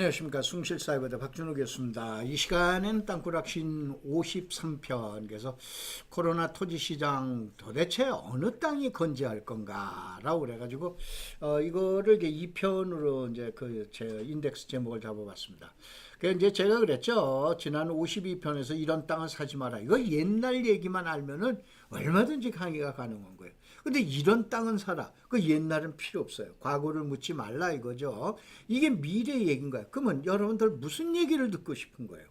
안녕하십니까. 숭실사이버대 박준호 교수입니다. 이 시간엔 땅굴학신 53편, 그래서 코로나 토지시장 도대체 어느 땅이 건재할 건가 라고 그래가지고 이거를 이제 2편으로 이제 제 인덱스 제목을 잡아봤습니다. 그래서 이제 제가 그랬죠. 지난 52편에서 이런 땅을 사지 마라. 이거 옛날 얘기만 알면은 얼마든지 강의가 가능한 거예요. 근데 이런 땅은 사라. 그 옛날은 필요 없어요. 과거를 묻지 말라 이거죠. 이게 미래 얘기인 거야. 그러면 여러분들 무슨 얘기를 듣고 싶은 거예요?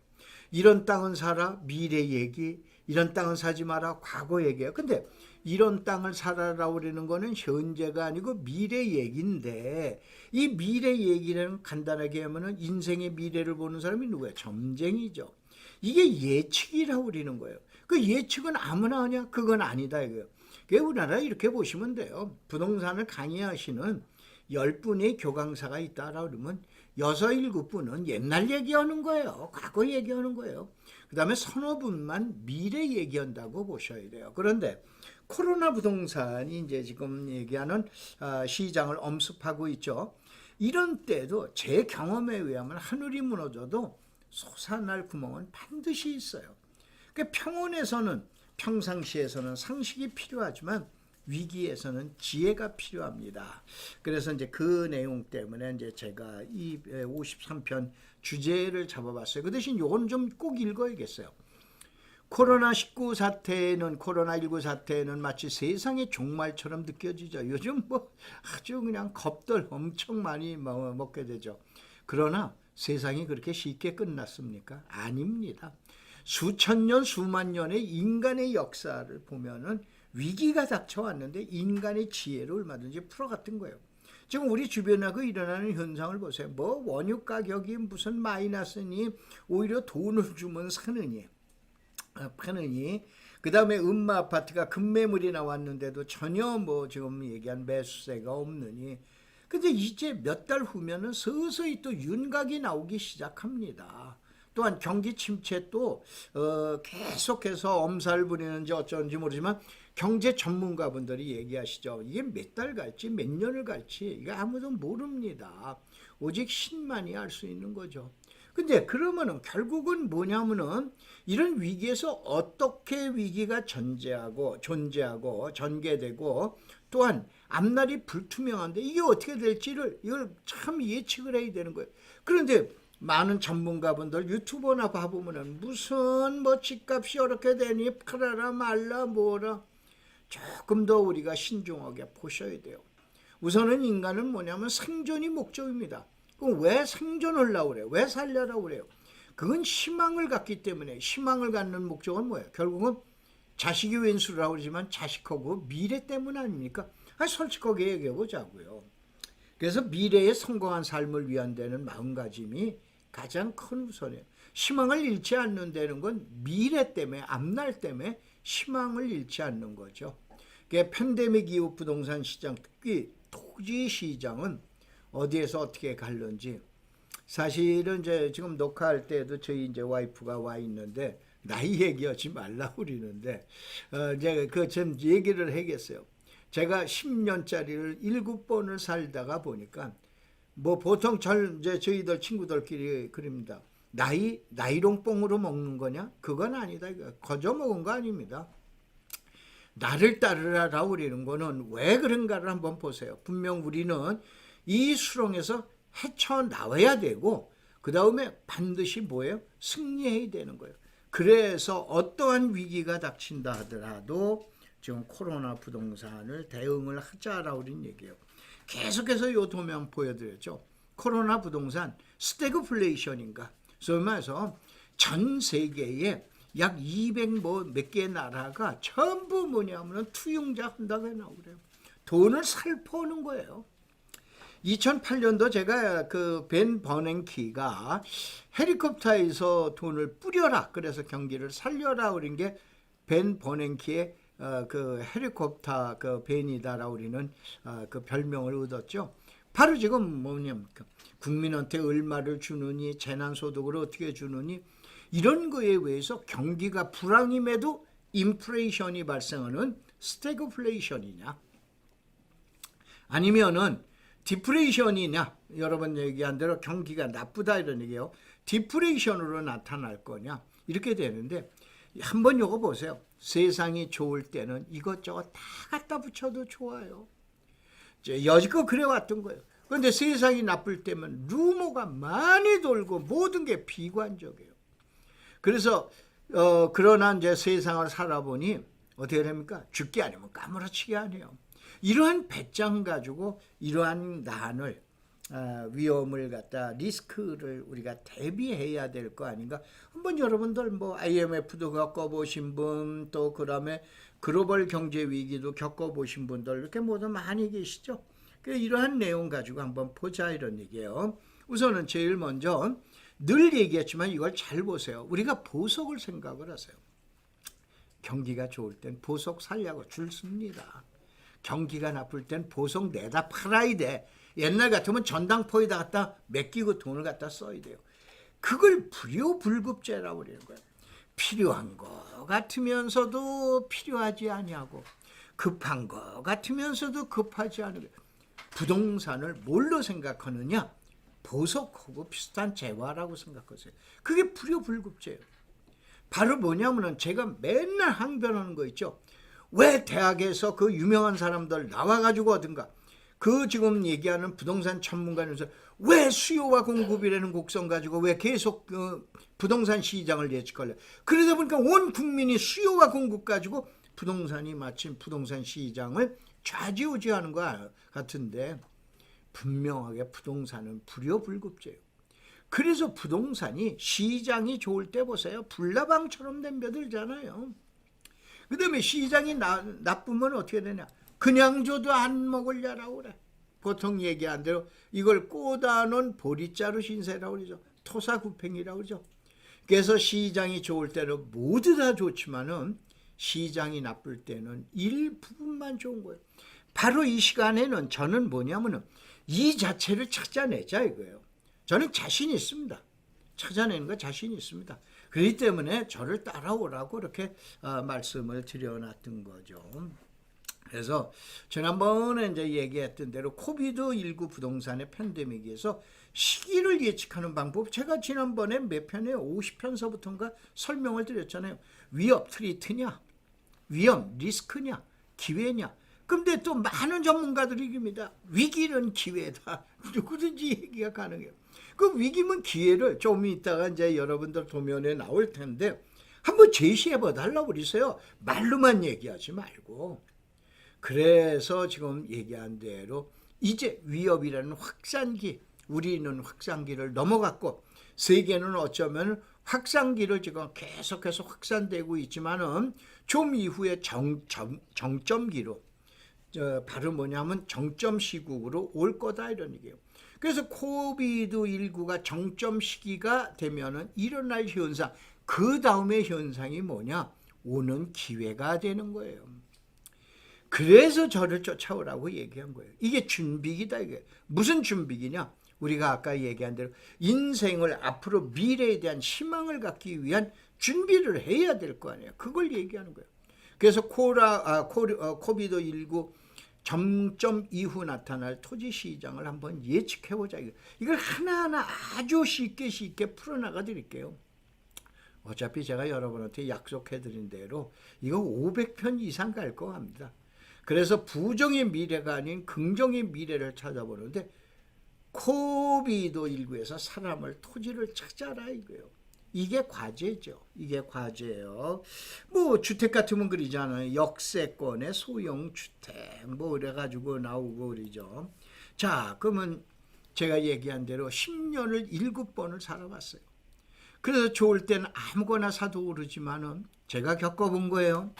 이런 땅은 사라, 미래 얘기. 이런 땅은 사지 마라, 과거 얘기예요. 근데 이런 땅을 사라라고 그러는 거는 현재가 아니고 미래 얘기인데, 이 미래 얘기는 간단하게 하면은 인생의 미래를 보는 사람이 누구예요? 점쟁이죠. 이게 예측이라고 그러는 거예요. 그 예측은 아무나 하냐? 그건 아니다 이거예요. 우리나라 이렇게 보시면 돼요. 부동산을 강의하시는 10분의 교강사가 있다라 그러면 6, 7분은 옛날 얘기하는 거예요. 과거 얘기하는 거예요. 그 다음에 서너 분만 미래 얘기한다고 보셔야 돼요. 그런데 코로나 부동산이 이제 지금 얘기하는 시장을 엄습하고 있죠. 이런 때도 제 경험에 의하면 하늘이 무너져도 솟아날 구멍은 반드시 있어요. 그러니까 평상시에서는 상식이 필요하지만 위기에서는 지혜가 필요합니다. 그래서 이제 그 내용 때문에 이제 제가 이 53편 주제를 잡아봤어요. 그 대신 요건 좀 꼭 읽어야겠어요. 코로나19 사태는 마치 세상의 종말처럼 느껴지죠. 요즘 뭐 아주 그냥 겁들 엄청 많이 먹게 되죠. 그러나 세상이 그렇게 쉽게 끝났습니까? 아닙니다. 수천 년, 수만 년의 인간의 역사를 보면은 위기가 닥쳐왔는데 인간의 지혜를 얼마든지 풀어갔던 거예요. 지금 우리 주변하고 일어나는 현상을 보세요. 뭐 원유 가격이 무슨 마이너스니, 오히려 돈을 주면 파느니, 그 다음에 음마 아파트가 급매물이 나왔는데도 전혀 뭐 지금 얘기한 매수세가 없느니. 근데 이제 몇 달 후면은 서서히 또 윤곽이 나오기 시작합니다. 또한 경기 침체 또 계속해서 엄살 부리는지 어쩐지 모르지만 경제 전문가분들이 얘기하시죠. 이게 몇 달 갈지 몇 년을 갈지 이거 아무도 모릅니다. 오직 신만이 알 수 있는 거죠. 근데 그러면은 결국은 뭐냐면은 이런 위기에서 어떻게 위기가 존재하고 전개되고 또한 앞날이 불투명한데 이게 어떻게 될지를 이걸 참 예측을 해야 되는 거예요. 그런데 많은 전문가분들 유튜버나 봐보면은 무슨 뭐 집값이 이렇게 되니 팔아라 말라 뭐라. 조금 더 우리가 신중하게 보셔야 돼요. 우선은 인간은 뭐냐면 생존이 목적입니다. 그럼 왜 생존하려고 그래요? 왜 살려고 그래요? 그건 희망을 갖기 때문에. 희망을 갖는 목적은 뭐예요? 결국은 자식이 왼수라고 그러지만 자식하고 미래 때문 아닙니까? 솔직하게 얘기해 보자고요. 그래서 미래에 성공한 삶을 위한 데는 마음가짐이 가장 큰 우선이에요. 희망을 잃지 않는다는 건 미래 때문에, 앞날 때문에 희망을 잃지 않는 거죠. 팬데믹 이후 부동산 시장, 특히 토지 시장은 어디에서 어떻게 갈는지. 사실은 이제 지금 녹화할 때도 저희 이제 와이프가 와 있는데 나이 얘기하지 말라고 그러는데 제가 좀 얘기를 해야겠어요. 제가 10년짜리를 7번을 살다가 보니까 뭐 보통 이제 저희들 친구들끼리 그럽니다. 나이롱뽕으로 먹는 거냐? 그건 아니다. 거저 먹은 거 아닙니다. 나를 따르라라고 그러는 거는 왜 그런가를 한번 보세요. 분명 우리는 이 수렁에서 헤쳐나와야 되고 그 다음에 반드시 뭐예요? 승리해야 되는 거예요. 그래서 어떠한 위기가 닥친다 하더라도 지금 코로나 부동산을 대응을 하자라고 그런 얘기예요. 계속해서 이 도면 보여드렸죠. 코로나 부동산 스태그플레이션인가? 소위 말해서 전 세계에 약 200 몇 개의 나라가 전부 뭐냐면 투융자 한다고 해나오고 그래요. 돈을 살포하는 거예요. 2008년도 제가 그 벤 버냉키가 헬리콥터에서 돈을 뿌려라. 그래서 경기를 살려라. 그런 게 벤 버냉키의 그 헬리콥터 그 벤이다라고 우리는 그 별명을 얻었죠. 바로 지금 뭐냐면 국민한테 얼마를 주느니 재난소득을 어떻게 주느니 이런 거에 의해서 경기가 불황임에도 인플레이션이 발생하는 스태그플레이션이냐, 아니면은 디프레이션이냐, 여러분 얘기한 대로 경기가 나쁘다 이런 얘기예요. 디프레이션으로 나타날 거냐, 이렇게 되는데 한번 요거 보세요. 세상이 좋을 때는 이것저것 다 갖다 붙여도 좋아요. 여지껏 그래왔던 거예요. 그런데 세상이 나쁠 때면 루머가 많이 돌고 모든 게 비관적이에요. 그래서 그러나 이제 세상을 살아보니 어떻게 됩니까? 죽기 아니면 까무러치기 아니에요. 이러한 배짱 가지고 이러한 난을 위험을 갖다 리스크를 우리가 대비해야 될 거 아닌가? 한번 여러분들 뭐 IMF도 겪어보신 분, 또 그다음에 글로벌 경제 위기도 겪어보신 분들 이렇게 모두 많이 계시죠. 이러한 내용 가지고 한번 보자 이런 얘기예요. 우선은 제일 먼저 늘 얘기했지만 이걸 잘 보세요. 우리가 보석을 생각을 하세요. 경기가 좋을 땐 보석 살려고 줄 씁니다. 경기가 나쁠 땐 보석 내다 팔아야 돼. 옛날 같으면 전당포에다 갖다 맡기고 돈을 갖다 써야 돼요. 그걸 불효불급죄라고 그러는 거예요. 필요한 거 같으면서도 필요하지 아니하고 급한 거 같으면서도 급하지 않은 부동산을 뭘로 생각하느냐? 보석하고 비슷한 재화라고 생각하세요. 그게 불효불급죄예요. 바로 뭐냐면은 제가 맨날 항변하는 거 있죠. 왜 대학에서 그 유명한 사람들 나와가지고 어딘가 그 지금 얘기하는 부동산 전문가면서 왜 수요와 공급이라는 곡선 가지고 왜 계속 그 부동산 시장을 예측할래? 그러다 보니까 온 국민이 수요와 공급 가지고 부동산이 마침 부동산 시장을 좌지우지하는 것 같은데 분명하게 부동산은 불효불급죄예요. 그래서 부동산이 시장이 좋을 때 보세요. 불나방처럼 덤벼들잖아요. 그 다음에 시장이 나쁘면 어떻게 되냐? 그냥 줘도 안 먹으려라고 그래. 보통 얘기한 대로 이걸 꼬다놓은 보리자루 신세라고 그러죠. 토사구팽이라고 그러죠. 그래서 시장이 좋을 때는 모두 다 좋지만은 시장이 나쁠 때는 일부분만 좋은 거예요. 바로 이 시간에는 저는 뭐냐면은 이 자체를 찾아내자 이거예요. 저는 자신 있습니다. 찾아내는 거 자신 있습니다. 그렇기 때문에 저를 따라오라고 이렇게 말씀을 드려놨던 거죠. 그래서 지난번에 이제 얘기했던 대로 코비드19 부동산의 팬데믹에서 시기를 예측하는 방법, 제가 지난번에 몇 편에 50편서부터인가 설명을 드렸잖아요. 위협, 트리트냐, 위험, 리스크냐, 기회냐. 근데 또 많은 전문가들이 얘기합니다. 위기는 기회다. 누구든지 얘기가 가능해요. 그 위기면 기회를 좀 이따가 이제 여러분들 도면에 나올 텐데 한번 제시해 봐달라고 그러세요. 말로만 얘기하지 말고. 그래서 지금 얘기한 대로 이제 위협이라는 확산기, 우리는 확산기를 넘어갔고 세계는 어쩌면 확산기를 지금 계속해서 확산되고 있지만은 좀 이후에 정점기로 바로 뭐냐면 정점 시국으로 올 거다 이런 얘기예요. 그래서 코비드19가 정점 시기가 되면은 일어날 현상, 그 다음에 현상이 뭐냐? 오는 기회가 되는 거예요. 그래서 저를 쫓아오라고 얘기한 거예요. 이게 준비기다 이게. 무슨 준비기냐? 우리가 아까 얘기한 대로 인생을 앞으로 미래에 대한 희망을 갖기 위한 준비를 해야 될 거 아니에요. 그걸 얘기하는 거예요. 그래서 코비드19 정점 이후 나타날 토지 시장을 한번 예측해보자. 이걸 하나하나 아주 쉽게 풀어나가 드릴게요. 어차피 제가 여러분한테 약속해드린 대로 이거 500편 이상 갈 거 합니다. 그래서 부정의 미래가 아닌 긍정의 미래를 찾아보는데 코비드19에서 사람을 토지를 찾아라 이거예요. 이게 과제죠. 이게 과제예요. 뭐 주택 같으면 그러잖아요. 역세권의 소형주택 뭐 이래가지고 나오고 그러죠. 자, 그러면 제가 얘기한 대로 10년을 7번을 살아봤어요. 그래서 좋을 때는 아무거나 사도 오르지만은 제가 겪어본 거예요.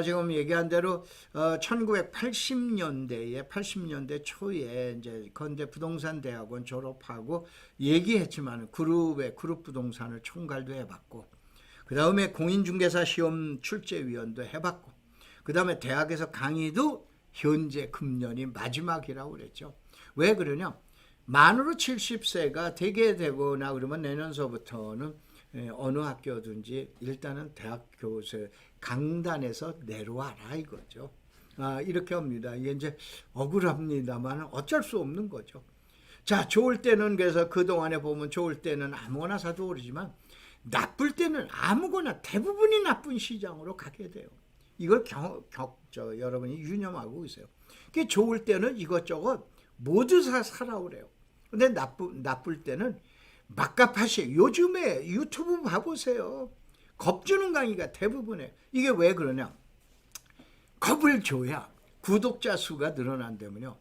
지금 얘기한 대로 80년대 초에 이제 건대 부동산 대학원 졸업하고 얘기했지만 그룹 부동산을 총괄도 해봤고, 그 다음에 공인중개사 시험 출제위원도 해봤고, 그 다음에 대학에서 강의도 현재 금년이 마지막이라고 그랬죠. 왜 그러냐? 만으로 70세가 되게 되거나 그러면 내년서부터는 어느 학교든지 일단은 대학 교수 강단에서 내려와라 이거죠. 이렇게 합니다. 이게 이제 억울합니다만 어쩔 수 없는 거죠. 자, 좋을 때는 그래서 그동안에 보면 좋을 때는 아무거나 사도 오르지만 나쁠 때는 아무거나 대부분이 나쁜 시장으로 가게 돼요. 이걸 여러분이 유념하고 있어요. 그 좋을 때는 이것저것 모두 사라 그래요. 근데 나쁠 때는 막가파시. 요즘에 유튜브 봐보세요. 겁주는 강의가 대부분이에요. 이게 왜 그러냐? 겁을 줘야 구독자 수가 늘어난다면요.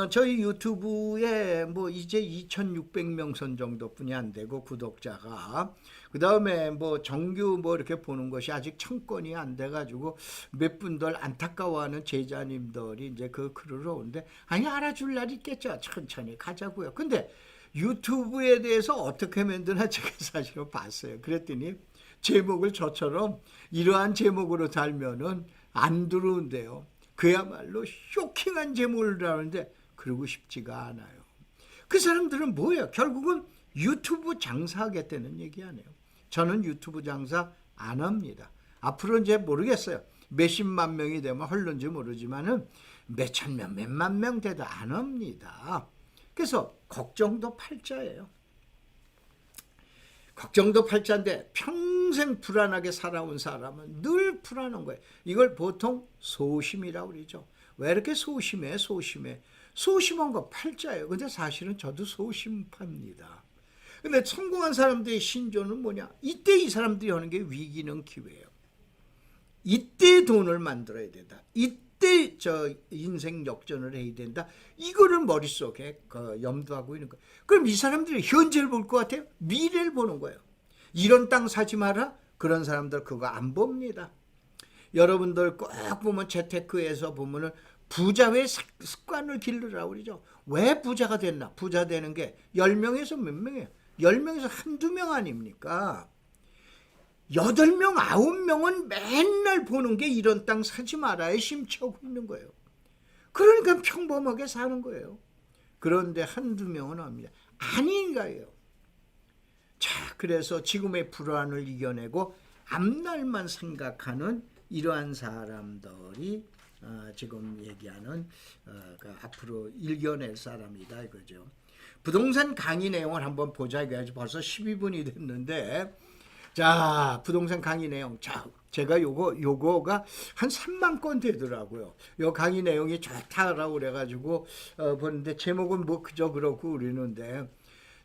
저희 유튜브에 뭐 이제 2,600명 선 정도뿐이 안 되고 구독자가, 그 다음에 뭐 정규 뭐 이렇게 보는 것이 아직 1,000건이 안 돼가지고 몇 분들 안타까워하는 제자님들이 이제 그 글을 오는데, 아니 알아줄 날 있겠죠. 천천히 가자고요. 근데 유튜브에 대해서 어떻게 만드나 제가 사실은 봤어요. 그랬더니 제목을 저처럼 이러한 제목으로 달면은 안 들어온대요. 그야말로 쇼킹한 제목을 하는데 그러고 싶지가 않아요. 그 사람들은 뭐예요? 결국은 유튜브 장사하겠다는 얘기 아니에요. 저는 유튜브 장사 안 합니다. 앞으로 이제 모르겠어요. 몇십만 명이 되면 헐는지 모르지만은 몇천 명, 몇만 명 돼도 안 합니다. 그래서 걱정도 팔자예요. 걱정도 팔자인데 평생 불안하게 살아온 사람은 늘 불안한 거예요. 이걸 보통 소심이라고 그러죠. 왜 이렇게 소심해? 소심한 거 팔자예요. 근데 사실은 저도 소심합니다. 근데 성공한 사람들의 신조는 뭐냐? 이때 이 사람들이 하는 게 위기는 기회예요. 이때 돈을 만들어야 된다. 이때 인생 역전을 해야 된다. 이거를 머릿속에 염두하고 있는 거예요. 그럼 이 사람들이 현재를 볼 것 같아요? 미래를 보는 거예요. 이런 땅 사지 마라? 그런 사람들 그거 안 봅니다. 여러분들 꼭 보면 재테크에서 보면은 부자의 습관을 기르라고 그러죠. 왜 부자가 됐나? 부자 되는 게 10명에서 몇 명이에요? 10명에서 한두 명 아닙니까? 8명, 9명은 맨날 보는 게 이런 땅 사지 마라에 심취하고 있는 거예요. 그러니까 평범하게 사는 거예요. 그런데 한두 명은 합니다. 아닌가요? 자, 그래서 지금의 불안을 이겨내고 앞날만 생각하는 이러한 사람들이 지금 얘기하는 앞으로 이겨낼 사람이다 이거죠. 부동산 강의 내용을 한번 보자 이거야지. 벌써 12분이 됐는데, 자, 부동산 강의 내용. 자, 제가 요거가 한 3만 건 되더라고요. 요 강의 내용이 좋다라고 그래가지고 보는데 제목은 뭐 그저 그렇고 그러는데,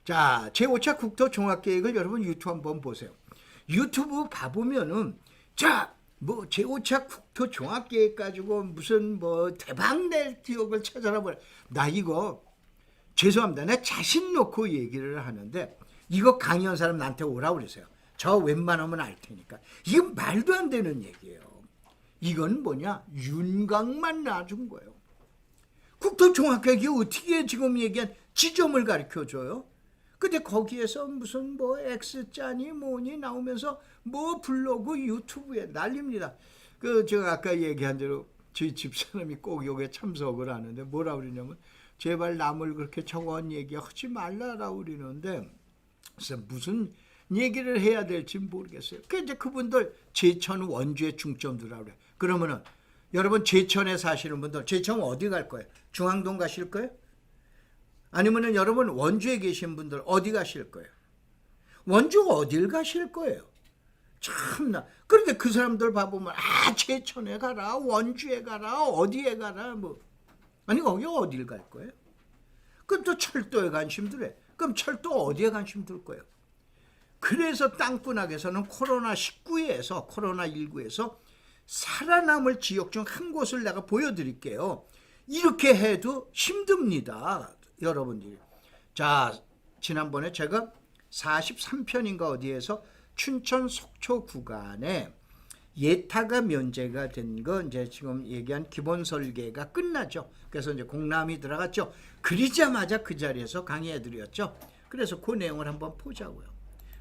자, 제5차 국토 종합계획을 여러분 유튜브 한번 보세요. 유튜브 봐보면은, 자, 뭐 제5차 국토 종합계획 가지고 무슨 뭐 대박낼 기업을 찾아라 보라. 나 이거 죄송합니다. 내 자신 놓고 얘기를 하는데 이거 강의한 사람 나한테 오라고 그러세요. 저 웬만하면 알 테니까. 이건 말도 안 되는 얘기예요. 이건 뭐냐? 윤곽만 놔준 거예요. 국토종합계획이 어떻게 지금 얘기한 지점을 가르쳐줘요? 근데 거기에서 무슨 뭐 X자니 뭐니 나오면서 뭐 블로그 유튜브에 난립니다. 제가 아까 얘기한 대로 저희 집사람이 꼭 여기에 참석을 하는데 뭐라 그러냐면, 제발 남을 그렇게 저건 얘기하지 말라라고 그러는데, 그래서 무슨 얘기를 해야 될지 모르겠어요. 이제 그분들 제천 원주에 중점 두라고 그래. 그러면은 여러분 제천에 사시는 분들 제천 어디 갈 거예요? 중앙동 가실 거예요? 아니면은 여러분 원주에 계신 분들 어디 가실 거예요? 원주 어딜 가실 거예요? 참나. 그런데 그 사람들 봐보면 제천에 가라, 원주에 가라, 어디에 가라 뭐. 아니 거기 어딜 갈 거예요? 그럼 또 철도에 관심 들어요. 그럼 철도 어디에 관심 둘 거예요? 그래서 땅꾼학에서는 코로나19에서 살아남을 지역 중 한 곳을 내가 보여드릴게요. 이렇게 해도 힘듭니다, 여러분들이. 자, 지난번에 제가 43편인가 어디에서 춘천 속초 구간에 예타가 면제가 된 거 이제 지금 얘기한 기본 설계가 끝나죠. 그래서 이제 공람이 들어갔죠. 그리자마자 그 자리에서 강의해 드렸죠. 그래서 그 내용을 한번 보자고요.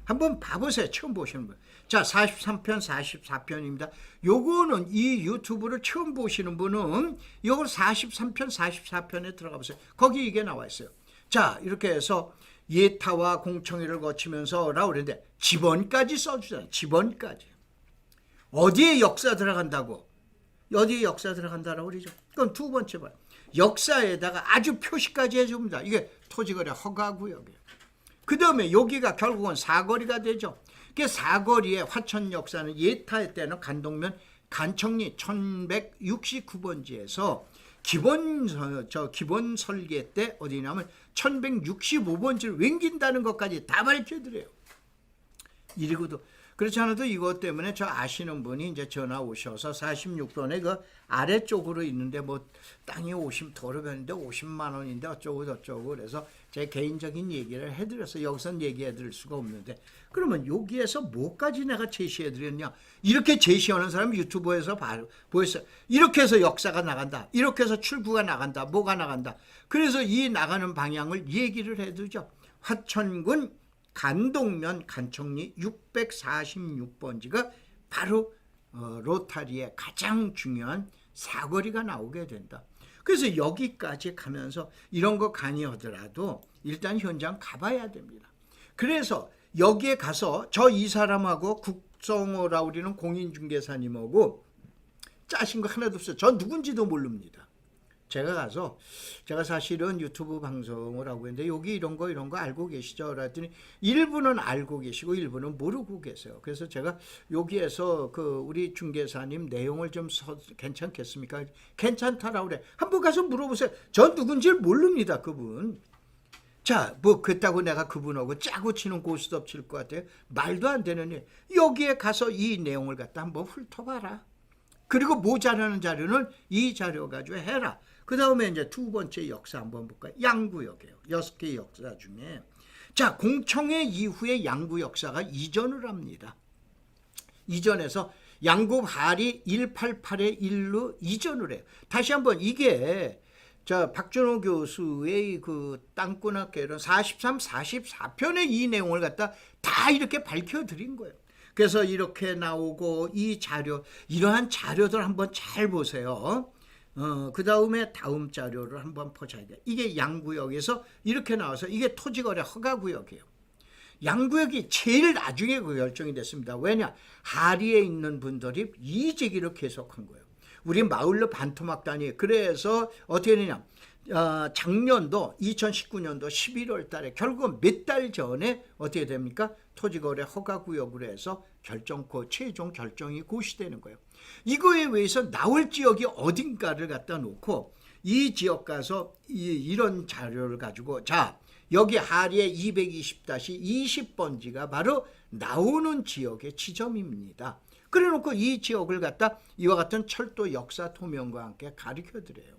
한번 봐보세요. 처음 보시는 분. 자, 43편, 44편입니다. 요거는 이 유튜브를 처음 보시는 분은 요걸 43편, 44편에 들어가 보세요. 거기 이게 나와 있어요. 자, 이렇게 해서 예타와 공청회를 거치면서 라고 그랬는데 지번까지 써주잖아요. 지번까지. 어디에 역사 들어간다고? 어디에 역사 들어간다라고 그러죠. 그럼 두 번째 봐요. 역사에다가 아주 표시까지 해줍니다. 이게 토지거래 허가구역이에요. 그 다음에 여기가 결국은 사거리가 되죠. 그 사거리의 화천 역사는 예타의 때는 간동면 간청리 1169번지에서 기본 설계 때 어디냐면 1165번지를 옮긴다는 것까지 다 밝혀드려요. 이러고도 그렇지 않아도 이것 때문에 저 아시는 분이 이제 전화 오셔서 46번에 그 아래쪽으로 있는데 뭐 땅이 도로변인데 50만 원인데 어쩌고 저쩌고 그래서 제 개인적인 얘기를 해드려서 여기선 얘기해드릴 수가 없는데 그러면 여기에서 뭐까지 내가 제시해드렸냐 이렇게 제시하는 사람 유튜브에서 보였어요. 이렇게 해서 역사가 나간다. 이렇게 해서 출구가 나간다. 뭐가 나간다. 그래서 이 나가는 방향을 얘기를 해두죠. 화천군 간동면 간청리 646번지가 바로 로타리의 가장 중요한 사거리가 나오게 된다. 그래서 여기까지 가면서 이런 거 강의하더라도 일단 현장 가봐야 됩니다. 그래서 여기에 가서 이 사람하고 국성호라고 우리는 공인중개사님하고 짜신 거 하나도 없어요. 전 누군지도 모릅니다. 제가 사실은 유튜브 방송을 하고 있는데 여기 이런 거 알고 계시죠? 그랬더니 일부는 알고 계시고 일부는 모르고 계세요. 그래서 제가 여기에서 우리 중개사님 내용을 좀 괜찮겠습니까? 괜찮다라고 그래. 한번 가서 물어보세요. 전 누군지 모릅니다, 그분. 자, 뭐 그렇다고 내가 그분하고 짜고 치는 고스톱 칠 것 같아요. 말도 안 되는 일. 여기에 가서 이 내용을 갖다 한번 훑어봐라. 그리고 모자라는 자료는 이 자료 가지고 해라. 그 다음에 이제 두 번째 역사 한번 볼까요? 양구역이에요. 6개 역사 중에. 자, 공청회 이후에 양구 역사가 이전을 합니다. 이전해서 양구 하리 188의 1로 이전을 해요. 다시 한번 이게 박준호 교수의 그 땅꾼학계론 43, 44편의 이 내용을 갖다 다 이렇게 밝혀드린 거예요. 그래서 이렇게 나오고 이 자료, 이러한 자료들 한번 잘 보세요. 그 다음에 다음 자료를 한번 보셔야 돼요. 이게 양구역에서 이렇게 나와서 이게 토지거래 허가구역이에요. 양구역이 제일 나중에 결정이 됐습니다. 왜냐? 하리에 있는 분들이 이재기를 계속한 거예요. 우리 마을로 반토막단이 그래서 어떻게 되냐? 작년도 2019년도 11월 달에 결국은 몇 달 전에 어떻게 됩니까? 토지거래 허가구역으로 해서 최종 결정이 고시되는 거예요. 이거에 의해서 나올 지역이 어딘가를 갖다 놓고 이 지역 가서 이런 자료를 가지고 자 여기 하리의 220-20번지가 바로 나오는 지역의 지점입니다. 그래 놓고 이 지역을 갖다 이와 같은 철도 역사 토명과 함께 가르쳐 드려요.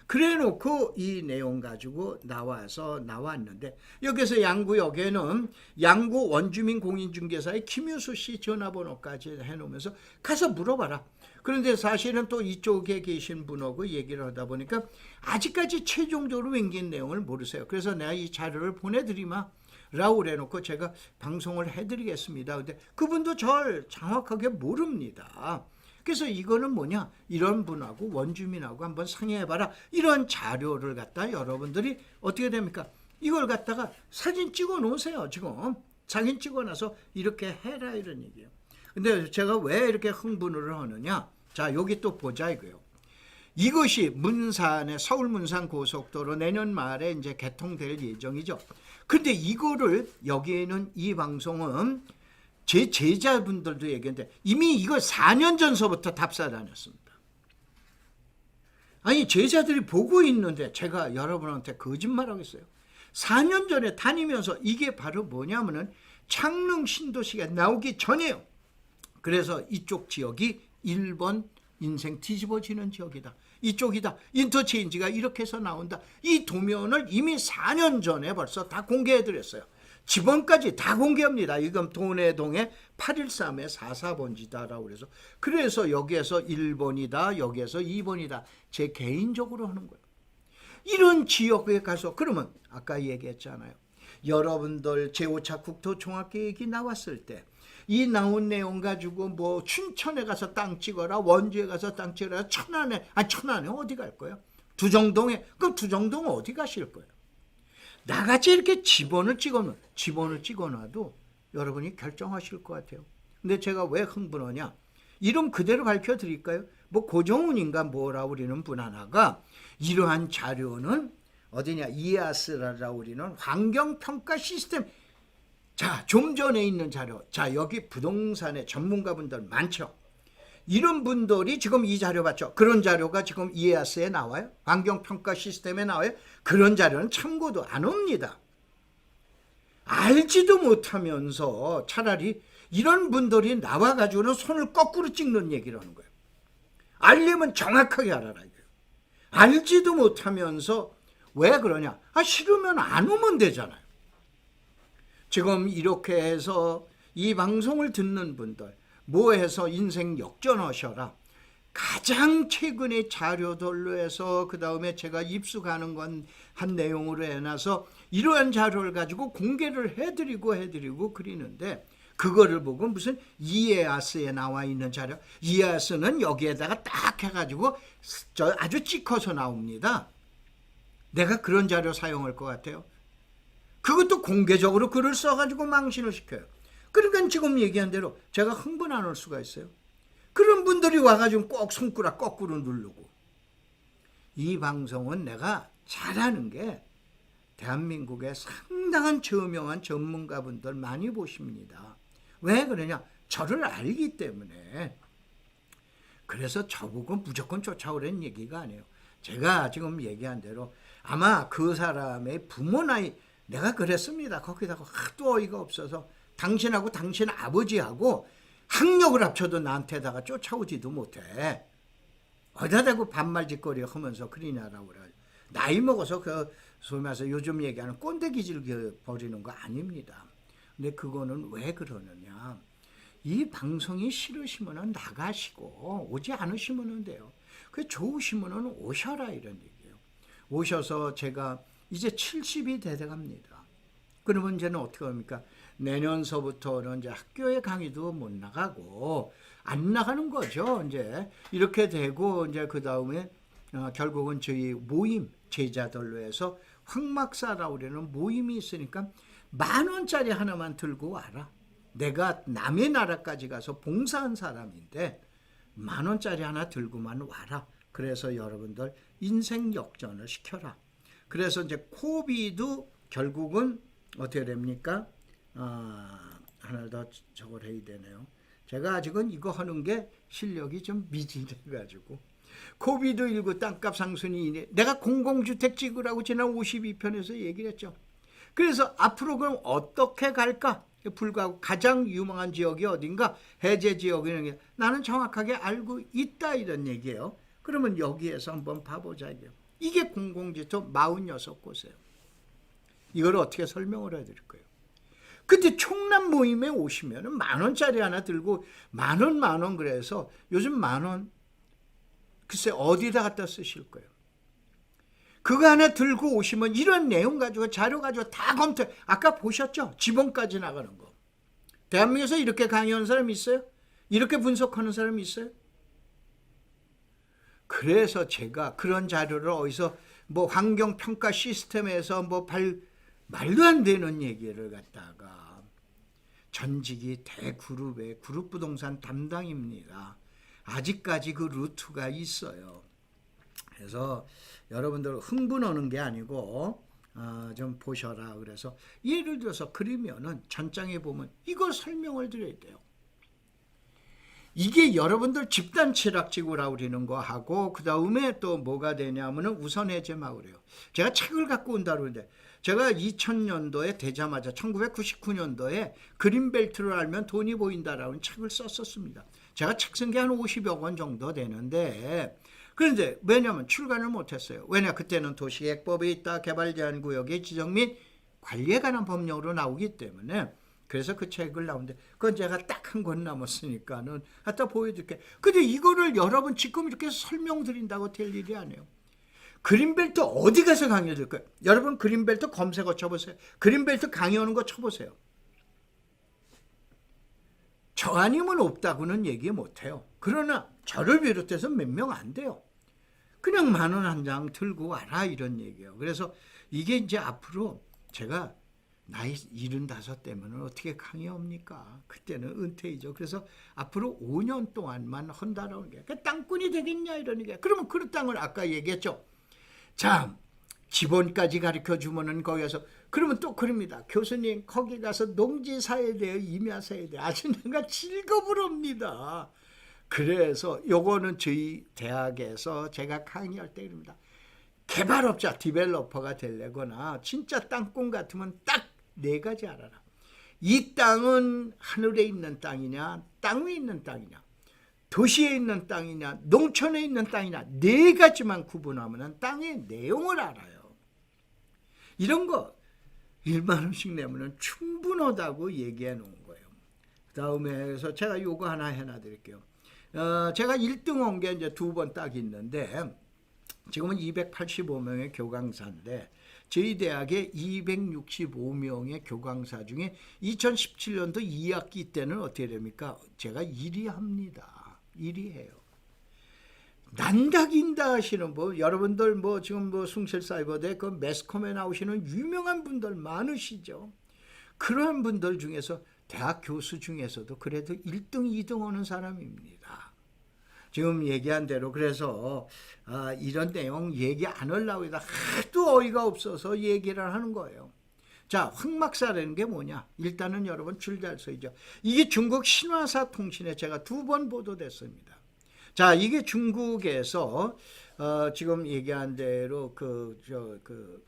그래 놓고 이 내용 가지고 나왔는데 여기서 양구역에는 양구 원주민 공인중개사의 김유수 씨 전화번호까지 해놓으면서 가서 물어봐라. 그런데 사실은 또 이쪽에 계신 분하고 얘기를 하다 보니까 아직까지 최종적으로 옮긴 내용을 모르세요. 그래서 내가 이 자료를 보내드리마 라고 그래놓고 제가 방송을 해드리겠습니다. 근데 그분도 절 정확하게 모릅니다. 그래서 이거는 뭐냐? 이런 분하고 원주민하고 한번 상의해봐라. 이런 자료를 갖다 여러분들이 어떻게 됩니까? 이걸 갖다가 사진 찍어 놓으세요. 지금 사진 찍어 놔서 이렇게 해라 이런 얘기예요. 근데 제가 왜 이렇게 흥분을 하느냐? 자, 여기 또 보자 이거요. 이것이 문산의 서울 문산 고속도로 내년 말에 이제 개통될 예정이죠. 근데 이거를 여기에는 이 방송은 제 제자분들도 얘기했는데 이미 이거 4년 전서부터 답사 다녔습니다. 아니 제자들이 보고 있는데 제가 여러분한테 거짓말하겠어요. 4년 전에 다니면서 이게 바로 뭐냐면은 창릉 신도시가 나오기 전에요. 그래서 이쪽 지역이 1번 인생 뒤집어지는 지역이다. 이쪽이다. 인터체인지가 이렇게 해서 나온다. 이 도면을 이미 4년 전에 벌써 다 공개해드렸어요. 지번까지 다 공개합니다. 이건 돈해동의 813의 44번지다라고 그래서 여기에서 1번이다. 여기에서 2번이다. 제 개인적으로 하는 거예요. 이런 지역에 가서 그러면 아까 얘기했잖아요. 여러분들 제5차 국토종합계획이 나왔을 때 이 나온 내용 가지고 뭐 춘천에 가서 땅 찍어라, 원주에 가서 땅 찍어라, 천안에 어디 갈 거예요? 두정동에, 그럼 두정동 어디 가실 거예요? 나같이 이렇게 지번을 찍어놔도 여러분이 결정하실 것 같아요. 근데 제가 왜 흥분하냐? 이름 그대로 밝혀드릴까요? 뭐 고정훈인가 뭐라 우리는 분 하나가 이러한 자료는 어디냐 이에아스라고 우리는 환경평가 시스템. 자, 좀 전에 있는 자료. 자, 여기 부동산의 전문가분들 많죠. 이런 분들이 지금 이 자료 봤죠. 그런 자료가 지금 이에아스에 나와요. 환경평가 시스템에 나와요. 그런 자료는 참고도 안 옵니다. 알지도 못하면서 차라리 이런 분들이 나와가지고는 손을 거꾸로 찍는 얘기를 하는 거예요. 알려면 정확하게 알아라 이거예요. 알지도 못하면서 왜 그러냐? 싫으면 안 오면 되잖아요. 지금 이렇게 해서 이 방송을 듣는 분들 뭐 해서 인생 역전하셔라. 가장 최근의 자료들로 해서 그 다음에 제가 입수가는 건 한 내용으로 해놔서 이러한 자료를 가지고 공개를 해드리고 그리는데 그거를 보고 무슨 이에아스에 나와 있는 자료, 이에아스는 여기에다가 딱 해가지고 아주 찍어서 나옵니다. 내가 그런 자료 사용할 것 같아요? 그것도 공개적으로 글을 써가지고 망신을 시켜요. 그러니까 지금 얘기한 대로 제가 흥분 안 할 수가 있어요. 그런 분들이 와가지고 꼭 손가락 거꾸로 누르고. 이 방송은 내가 잘하는 게 대한민국의 상당한 저명한 전문가분들 많이 보십니다. 왜 그러냐? 저를 알기 때문에. 그래서 저보고 무조건 쫓아오라는 얘기가 아니에요. 제가 지금 얘기한 대로 아마 그 사람의 부모 나이, 내가 그랬습니다. 거기다가 하도 어이가 없어서 당신하고 당신 아버지하고 학력을 합쳐도 나한테다가 쫓아오지도 못해. 어디다 대고 반말짓거리 하면서 그러냐라고 그래. 나이 먹어서 그 소위 말해서 요즘 얘기하는 꼰대기질 버리는 거 아닙니다. 근데 그거는 왜 그러느냐. 이 방송이 싫으시면 나가시고 오지 않으시면 돼요. 그 좋으시면 오셔라 이런 얘기예요. 오셔서 제가 이제 70이 돼갑니다. 그러면 이제는 어떻게 합니까? 내년서부터는 이제 학교에 강의도 못 나가고 안 나가는 거죠. 이제 이렇게 되고 이제 그 다음에 결국은 저희 모임 제자들로 해서 황막사라고 그러는 모임이 있으니까 10,000원짜리 하나만 들고 와라. 내가 남의 나라까지 가서 봉사한 사람인데 10,000원짜리 하나 들고만 와라. 그래서 여러분들 인생 역전을 시켜라. 그래서 이제 코비도 결국은 어떻게 됩니까? 하나 더 저걸 해야 되네요. 제가 아직은 이거 하는 게 실력이 좀 미진해가지고 코비드19 땅값 상승이 내가 공공주택 찍으라고 지난 52편에서 얘기를 했죠. 그래서 앞으로 그럼 어떻게 갈까? 불구하고 가장 유망한 지역이 어딘가? 해제 지역이 나는 정확하게 알고 있다 이런 얘기예요. 그러면 여기에서 한번 봐보자 이게요. 이게 공공지토 46곳이에요. 이걸 어떻게 설명을 해드릴 거예요? 근데 총남 모임에 오시면 10,000원짜리 하나 들고 만원 그래서 요즘 10,000원 글쎄 어디다 갖다 쓰실 거예요? 그거 하나 들고 오시면 이런 내용 가지고 자료 가지고 다 검토. 아까 보셨죠? 지번까지 나가는 거. 대한민국에서 이렇게 강의하는 사람이 있어요? 이렇게 분석하는 사람이 있어요? 그래서 제가 그런 자료를 어디서 뭐 환경평가 시스템에서 말도 안 되는 얘기를 갖다가 전직이 대그룹의 그룹부동산 담당입니다. 아직까지 그 루트가 있어요. 그래서 여러분들 흥분하는 게 아니고 좀 보셔라. 그래서 예를 들어서 그리면은 전장에 보면 이걸 설명을 드려야 돼요. 이게 여러분들 집단 취락지구라고 그러는 거 하고 그 다음에 또 뭐가 되냐면은 우선해제막 그래요. 제가 책을 갖고 온다고 그러는데 제가 2000년도에 되자마자 1999년도에 그린벨트를 알면 돈이 보인다라는 책을 썼었습니다. 제가 책 쓴 게 한 50여 권 정도 되는데 그런데 왜냐하면 출간을 못했어요. 왜냐 그때는 도시계획법이 있다. 개발제한구역의 지정 및 관리에 관한 법령으로 나오기 때문에 그래서 그 책을 나오는데 그건 제가 딱 한 권 남았으니까는 갖다 보여드릴게요. 근데 이거를 여러분 지금 이렇게 설명드린다고 될 일이 아니에요. 그린벨트 어디 가서 강의 들 거예요? 여러분 그린벨트 검색어 쳐보세요. 그린벨트 강의하는 거 쳐보세요. 저 아니면 없다고는 얘기 못해요. 그러나 저를 비롯해서 몇 명 안 돼요. 그냥 10,000원 한 장 들고 와라 이런 얘기예요. 그래서 이게 이제 앞으로 제가 나이 75 되면 어떻게 강의합니까? 그때는 은퇴이죠. 그래서 앞으로 5년 동안만 한다라는 게, 땅꾼이 되겠냐 이러는 게. 그러면 그 땅을 아까 얘기했죠. 자, 기본까지 가르쳐 주면은 거기서 그러면 또 그럽니다. 교수님 거기 가서 농지 사야 돼요, 임야 사야 돼요. 아주 내가 즐겁을 합니다. 그래서 요거는 저희 대학에서 제가 강의할 때 그럽니다. 개발업자, 디벨로퍼가 되려거나 진짜 땅꾼 같으면 딱 4가지 알아라. 이 땅은 하늘에 있는 땅이냐, 땅 위에 있는 땅이냐, 도시에 있는 땅이냐, 농촌에 있는 땅이냐, 4가지만 구분하면 땅의 내용을 알아요. 이런 거 1만 원씩 내면 충분하다고 얘기해 놓은 거예요. 그 다음에 그래서 제가 요거 하나 해놔 드릴게요. 제가 1등 한 게 이제 2번 딱 있는데, 지금은 285명의 교강사인데, 저희 대학에 265명의 교강사 중에 2017년도 2학기 때는 어떻게 됩니까? 제가 1위 합니다. 1위 해요. 난다긴다 하시는 분, 여러분들 뭐 지금 뭐 숭실사이버대 그 매스컴에 나오시는 유명한 분들 많으시죠. 그런 분들 중에서 대학 교수 중에서도 그래도 1등, 2등 하는 사람입니다. 지금 얘기한 대로. 그래서 이런 내용 얘기 안 하려고 해도 하도 어이가 없어서 얘기를 하는 거예요. 자, 황막사라는 게 뭐냐? 일단은 여러분 줄 잘 서있죠. 이게 중국 신화사 통신에 제가 2번 보도됐습니다. 자, 이게 중국에서 지금 얘기한 대로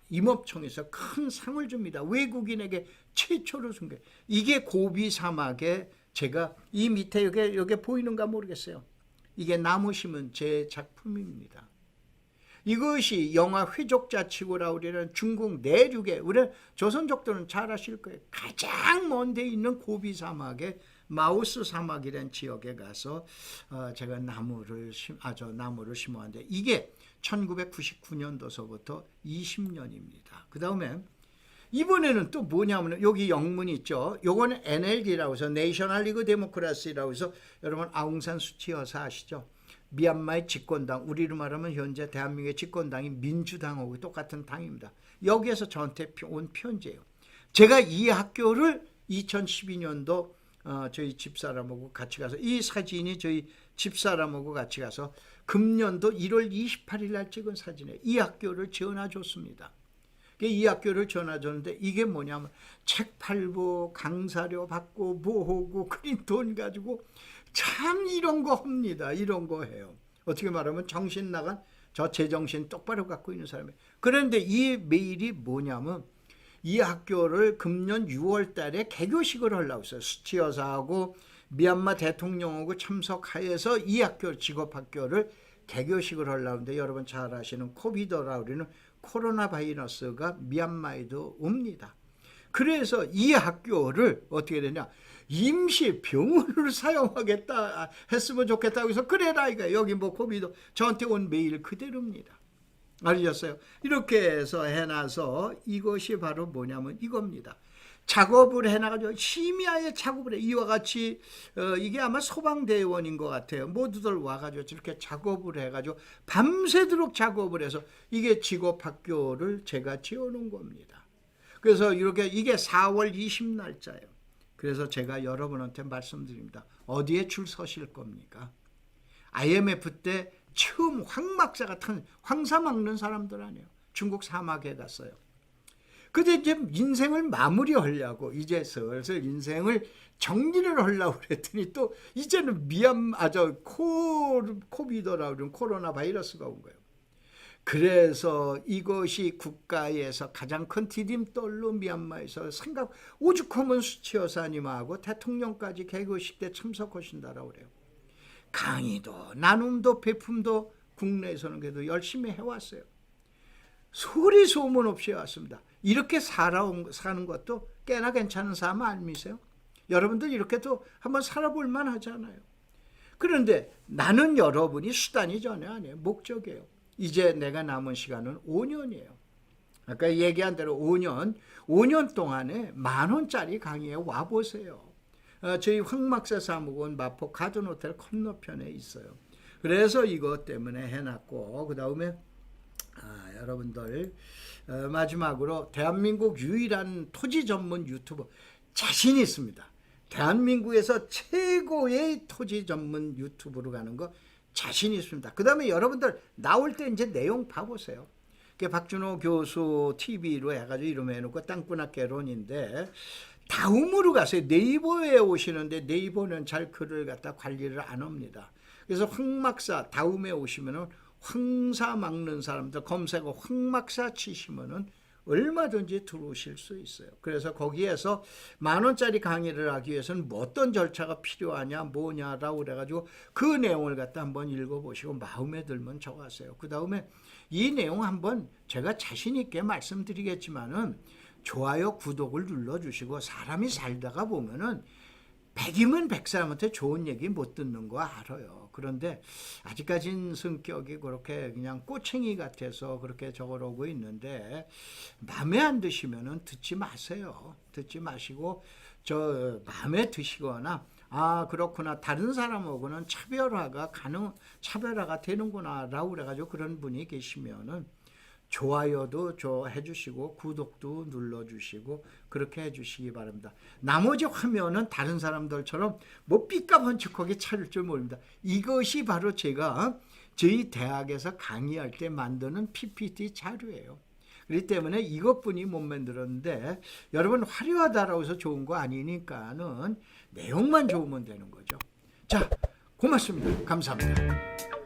임업청에서 큰 상을 줍니다. 외국인에게 최초로 준 게. 이게 고비 사막에 제가 이 밑에 여기 보이는가 모르겠어요. 이게 나무 심은 제 작품입니다. 이것이 영화 회족자치고라 우리는 중국 내륙에, 우리 조선족들은 잘 아실 거예요. 가장 먼 데 있는 고비 사막에, 마우스 사막이라는 지역에 가서 제가 나무를 심어왔는데, 이게 1999년도서부터 20년입니다. 그 다음에 이번에는 또 뭐냐면 여기 영문 있죠. 요거는 NLD라고 해서 내셔널 리그 데모크라시라고 해서, 여러분 아웅산 수치 여사 아시죠? 미얀마의 집권당, 우리로 말하면 현재 대한민국의 집권당이 민주당하고 똑같은 당입니다. 여기에서 저한테 온 편지예요. 제가 이 학교를 2012년도 저희 집사람하고 같이 가서, 이 사진이 저희 집사람하고 같이 가서 금년도 1월 28일 날 찍은 사진이에요. 이 학교를 지어놔줬습니다. 이 학교를 전화줬는데, 이게 뭐냐면 책 팔고 강사료 받고 뭐하고 그린 돈 가지고 참 이런 거 합니다. 이런 거 해요. 어떻게 말하면 정신 나간, 저 제정신 똑바로 갖고 있는 사람이에요. 그런데 이 메일이 뭐냐면, 이 학교를 금년 6월 달에 개교식을 하려고 했어요. 수치여사하고 미얀마 대통령하고 참석하여서 이 학교, 직업학교를 개교식을 하려고 하는데, 여러분 잘 아시는 코비드라고 우리는 코로나 바이러스가 미얀마에도 옵니다. 그래서 이 학교를 어떻게 되냐, 임시 병원을 사용하겠다 했으면 좋겠다고 해서, 그래라 이거 여기 뭐 코비드, 저한테 온 메일 그대로입니다. 알으셨어요? 이렇게 해서 해놔서 이것이 바로 뭐냐면 이겁니다. 작업을 해놔가지고 심야에 작업을 해. 이와 같이 이게 아마 소방대원인 것 같아요. 모두들 와가지고 이렇게 작업을 해가지고 밤새도록 작업을 해서 이게 직업학교를 제가 지어놓은 겁니다. 그래서 이렇게 이게 4월 20날짜예요. 그래서 제가 여러분한테 말씀드립니다. 어디에 줄 서실 겁니까? IMF 때 처음 황막사 같은 황사 막는 사람들 아니에요. 중국 사막에 갔어요. 근데 이제 인생을 마무리하려고, 이제 슬슬 인생을 정리를 하려고 그랬더니 또 이제는 코비드라고 그러는 코로나 바이러스가 온 거예요. 그래서 이것이 국가에서 가장 큰 디딤돌로 미얀마에서 오죽하면 수치여사님하고 대통령까지 개교식 때 참석하신다라고 그래요. 강의도 나눔도 베품도 국내에서는 그래도 열심히 해왔어요. 소리 소문 없이 왔습니다. 이렇게 사는 것도 꽤나 괜찮은 삶 아니세요? 여러분들 이렇게 또 한번 살아볼 만하잖아요. 그런데 나는 여러분이 수단이 전혀 아니에요. 목적이에요. 이제 내가 남은 시간은 5년이에요. 아까 얘기한 대로 5년 동안에 10,000원짜리 강의에 와보세요. 저희 황막사 사무원 마포 가든호텔 건너편에 있어요. 그래서 이것 때문에 해놨고, 그 다음에 여러분들 마지막으로 대한민국 유일한 토지 전문 유튜버 자신 있습니다. 대한민국에서 최고의 토지 전문 유튜브로 가는 거 자신 있습니다. 그 다음에 여러분들 나올 때 이제 내용 봐보세요. 박준호 교수 TV로 해가지고 이름 해놓고 땅꾼학 개론인데 다음으로 가세요. 네이버에 오시는데 네이버는 잘 글을 갖다 관리를 안 합니다. 그래서 황막사 다음에 오시면은 황사 막는 사람들 검색어 황막사 치시면은 얼마든지 들어오실 수 있어요. 그래서 거기에서 10,000원짜리 강의를 하기 위해서는 뭐 어떤 절차가 필요하냐 뭐냐라고 그래가지고 그 내용을 갖다 한번 읽어보시고 마음에 들면 적으세요. 그 다음에 이 내용 한번 제가 자신 있게 말씀드리겠지만은 좋아요 구독을 눌러주시고 사람이 살다가 보면은 100이면 100사람한테 좋은 얘기 못 듣는 거 알아요. 그런데 아직까진 성격이 그렇게 그냥 꼬챙이 같아서 그렇게 적어놓고 있는데 마음에 안 드시면은 듣지 마세요. 듣지 마시고 저 마음에 드시거나 아 그렇구나 다른 사람하고는 차별화가 되는구나 라고 그래가지고 그런 분이 계시면은 좋아요도 해주시고 구독도 눌러주시고 그렇게 해주시기 바랍니다. 나머지 화면은 다른 사람들처럼 뭐 삐까번쩍하게 차릴 줄 모릅니다. 이것이 바로 제가 저희 대학에서 강의할 때 만드는 PPT 자료예요. 그렇기 때문에 이것뿐이 못 만들었는데 여러분 화려하다라고 해서 좋은 거 아니니까는 내용만 좋으면 되는 거죠. 자, 고맙습니다. 감사합니다.